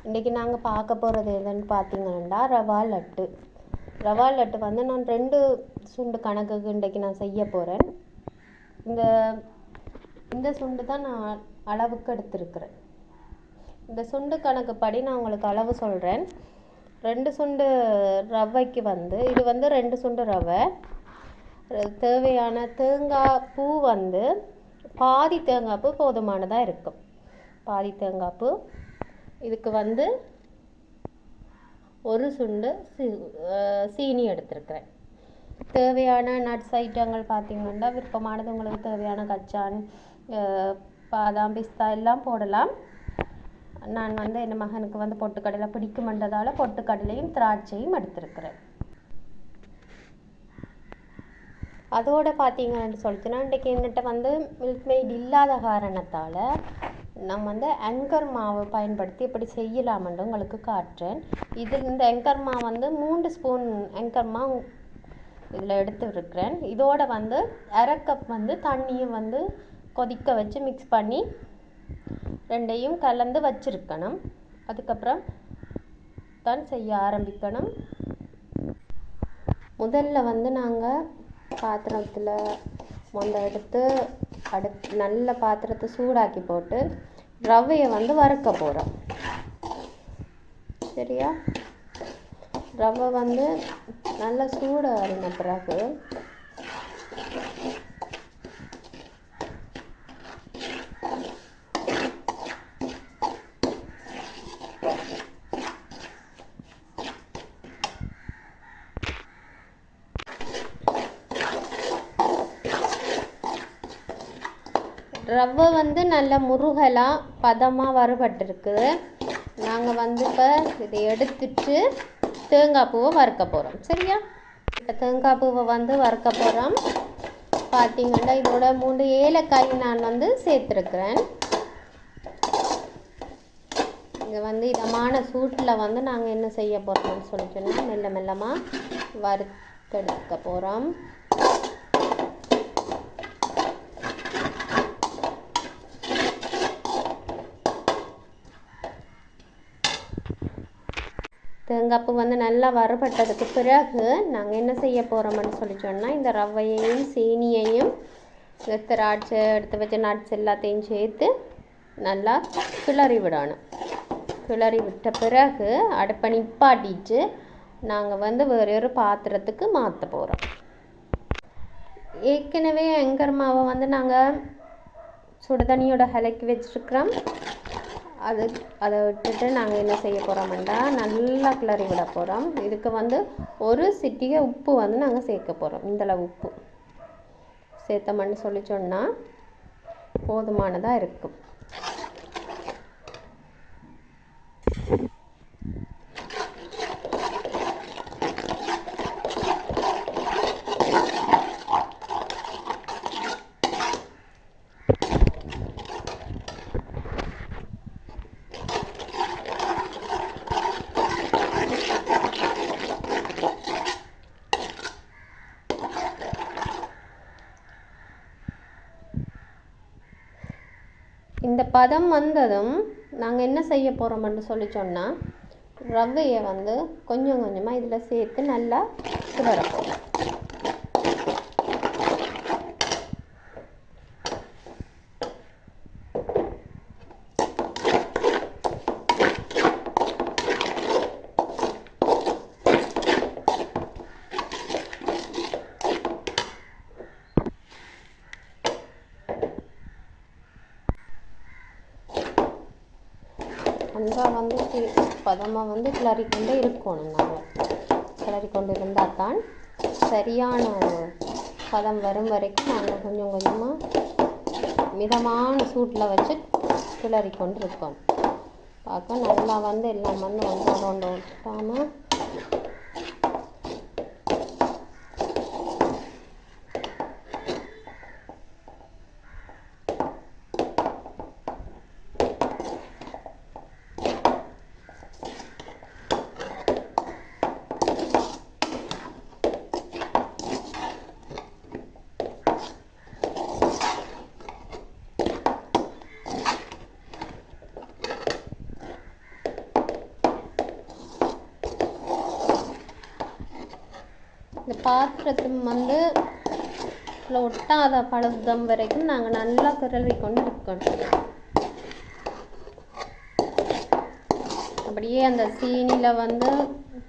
இன்றைக்கி நாங்கள் பார்க்க போகிறது எதுன்னு பார்த்தீங்கன்னா ரவா லட்டு. ரவா லட்டு வந்து நான் 2 சுண்டு கணக்குக்கு இன்றைக்கி நான் செய்ய போகிறேன். இந்த சுண்டு தான் நான் அளவுக்கு எடுத்திருக்கிறேன். இந்த சுண்டு கணக்கு படி நான் உங்களுக்கு அளவு சொல்கிறேன். 2 சுண்டு ரவைக்கு வந்து இது வந்து 2 சுண்டு ரவை. தேவையான தேங்காய் பூ வந்து பாதி தேங்காய் பூ போதுமானதாக இருக்கும். பாதி தேங்காய் பூ. இதுக்கு வந்து 1 சுண்டு சீனி எடுத்திருக்கிறேன். தேவையான நட்ஸ் ஐட்டங்கள் பார்த்திங்கன்னா விருப்பமானது உங்களுக்கு தேவையான கச்சான், பாதாம், பிஸ்தா எல்லாம் போடலாம். நான் வந்து என் மகனுக்கு வந்து பொட்டுக்கடலை பிடிக்குமென்றதால பொட்டுக்கடலையும் திராட்சையும் எடுத்திருக்கிறேன். அதோடு பார்த்தீங்கன்னு சொல்லிச்சுன்னா இன்றைக்கி என்கிட்ட வந்து மில்க் மெய்ட் இல்லாத காரணத்தால் நம்ம வந்து அங்கர் மாவு பயன்படுத்தி எப்படி செய்யலாமென்று உங்களுக்கு காட்டுறேன். இந்த அங்கர் மாவு வந்து 3 ஸ்பூன் அங்கர் மாவு இதில் எடுத்துருக்கிறேன். இதோடு வந்து 1/2 கப் வந்து தண்ணியும் வந்து கொதிக்க வச்சு மிக்ஸ் பண்ணி 2ஐயும் கலந்து வச்சுருக்கணும். அதுக்கப்புறம் தான் செய்ய ஆரம்பிக்கணும். முதல்ல வந்து நாங்கள் பாத்திரத்தில் எடுத்து நல்ல பாத்திரத்தை சூடாக்கி போட்டு ரவையை வந்து வறுக்க போகிறோம். சரியா? ரவை வந்து நல்லா சூடாறின பிறகு ரவை வந்து நல்ல முருகலாக பதமாக வறுபட்டுருக்குது. நாங்கள் வந்து இப்போ இதை எடுத்துட்டு தேங்காய் பூவை வறுக்க போகிறோம். சரியா? இப்போ தேங்காய் பூவை வந்து வறுக்க போகிறோம். பார்த்திங்கன்னா இதோட 3 ஏலக்காய் நான் வந்து சேர்த்துருக்குறேன். இங்கே வந்து இதமான சூட்டில் வந்து நாங்கள் என்ன செய்ய போகிறோம்னு சொல்லிட்டோன்னா மெல்ல மெல்லமாக வறுத்தெடுக்க போகிறோம். தேங்காய்ப்பு வந்து நல்லா வறுபட்டதுக்கு பிறகு நாங்கள் என்ன செய்ய போகிறோம்னு சொல்லி சொன்னால் இந்த ரவையையும் சீனியையும் திராட்சை எடுத்து வச்ச நட்ஸ் எல்லாத்தையும் சேர்த்து நல்லா கிளறி விடணும். கிளறி விட்ட பிறகு அடுப்பை நிப்பாட்டிட்டு நாங்கள் வந்து வேறு பாத்திரத்துக்கு மாற்ற போகிறோம். ஏற்கனவே அங்கர் மாவை வந்து நாங்கள் சுடுதண்ணியோட கலக்கி வச்சுருக்கிறோம். அதை விட்டுட்டு நாங்கள் என்ன செய்ய போகிறோம்னா நல்லா கிளறி விட போகிறோம். இதுக்கு வந்து 1 சிட்டிகை உப்பு வந்து நாங்கள் சேர்க்க போகிறோம். இந்தளவு உப்பு சேர்த்தோம்னு சொல்லி சொன்னால் போதுமானதாக இருக்கும். இந்த பதம் வந்ததும் நாங்கள் என்ன செய்ய போகிறோம்னு சொல்லி சொன்னால் ரவையை வந்து கொஞ்சம் கொஞ்சமாக இதில் சேர்த்து நல்லா கிளற போகிறோம். அன்றாக வந்து பதமாக வந்து கிளறிக்கொண்டே இருக்கணும். நாங்கள் கிளறிக்கொண்டு இருந்தால் தான் சரியான பதம் வரும் வரைக்கும் நாங்கள் கொஞ்சம் கொஞ்சமாக மிதமான சூட்டில் வச்சு கிளறிக்கொண்டு இருக்கோம். பார்க்க நல்லா வந்து எல்லாம் வந்து ஒன்றோட விட்டாமல் இந்த பாத்திரத்தும் வந்து ஒட்டாத பழுதம் வரைக்கும் நாங்கள் நல்லா கிளறி கொண்டு இருக்கணும். அப்படியே அந்த சீனியில் வந்து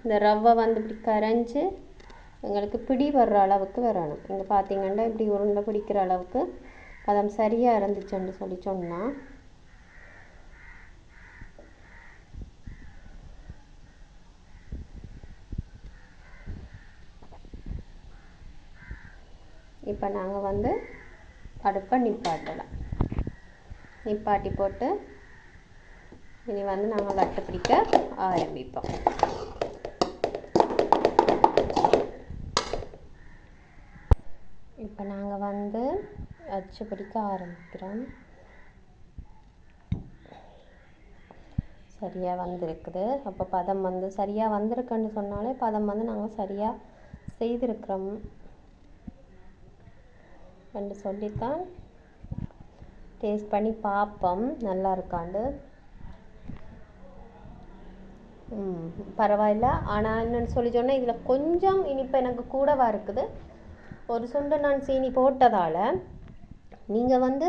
இந்த ரவை வந்து இப்படி கரைஞ்சி எங்களுக்கு பிடி வர்ற அளவுக்கு வரணும். இங்கே பார்த்தீங்கன்னா இப்படி உருண்டை பிடிக்கிற அளவுக்கு பதம் சரியாக இருந்துச்சுன்னு சொல்லி சொன்னால் இப்போ நாங்கள் வந்து அடுப்பை நிப்பாட்டலாம். நிப்பாட்டி போட்டு இனி வந்து நாங்கள் லட்டு பிடிக்க ஆரம்பிப்போம். இப்போ நாங்கள் வந்து அச்சு பிடிக்க ஆரம்பிக்கிறோம். சரியாக வந்திருக்குது. அப்போ பதம் வந்து சரியாக வந்திருக்குன்னு சொன்னாலே பதம் வந்து நாங்கள் சரியாக செய்திருக்கிறோம் என்று சொல்லித்தான் டேஸ்ட் பண்ணி பார்ப்போம் நல்லா இருக்காண்டு. பரவாயில்ல. ஆனால் என்னென்னு சொல்லி சொன்னால் இதில் கொஞ்சம் இனிப்பு எனக்கு கூடவா இருக்குது. ஒரு சுண்டு நான் சீனி போட்டதால் நீங்கள் வந்து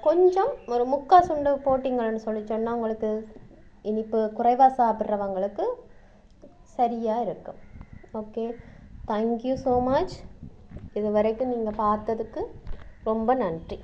கொஞ்சம் ஒரு 3/4 சுண்டு போட்டிங்கன்னு சொல்லி சொன்னால் உங்களுக்கு இனிப்பு குறைவாக சாப்பிட்றவங்களுக்கு சரியாக இருக்கும். Okay, thank you so much. இது வரைக்கும் நீங்கள் பார்த்ததுக்கு ரொம்ப நன்றி.